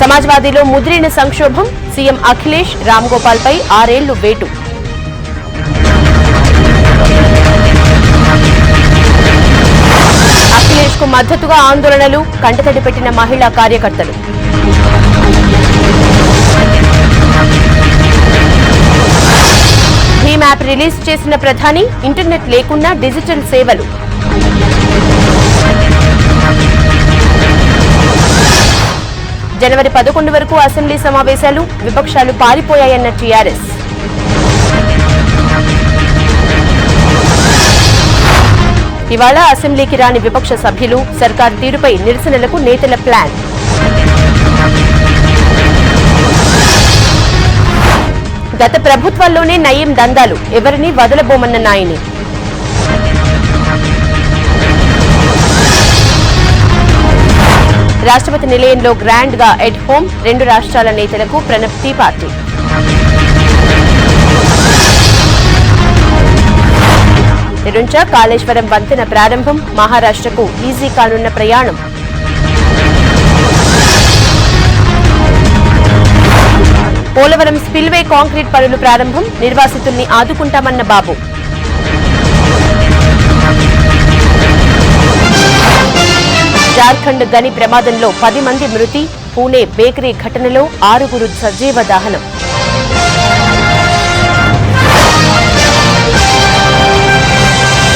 సమాజ్వాదీలో ముదిరిన సంక్షోభం, సీఎం అఖిలేష్ రామ్గోపాల్ పై 6 ఏళ్లు వేటు. అఖిలేష్ కు మద్దతుగా ఆందోళనలు, కంటతడి పెట్టిన మహిళా కార్యకర్తలు. భీమ్ యాప్ రిలీజ్ చేసిన ప్రధాని, ఇంటర్నెట్ లేకున్నా డిజిటల్ సేవలు. జనవరి 11 వరకు అసెంబ్లీ సమావేశాలు, విపక్షాలు పారిపోయాయన్న టీఆర్ఎస్. ఇవాళ అసెంబ్లీకి రాని విపక్ష సభ్యులు, సర్కార్ తీరుపై నిరసనలకు నేతల ప్లాన్. గత ప్రభుత్వాల్లోనే నయీం దందాలు, ఎవరిని వదలబోమన్న నాయని. రాష్ట్రపతి నిలయంలో గ్రాండ్ గా ఎట్ హోమ్, 2 రాష్ట్రాల నేతలకు ప్రణబ్ టీ పార్టీ. నిరుంచ కాళేశ్వరం వంతెన ప్రారంభం, మహారాష్ట్రకు ఈజీ కానున్న ప్రయాణం. పోలవరం స్పిల్వే కాంక్రీట్ పనులు ప్రారంభం, నిర్వాసితుల్ని ఆదుకుంటామన్న బాబు. జార్ఖండ్ గని ప్రమాదంలో 10 మంది మృతి, పూణే బేకరీ ఘటనలో 6 సజీవ దహనం.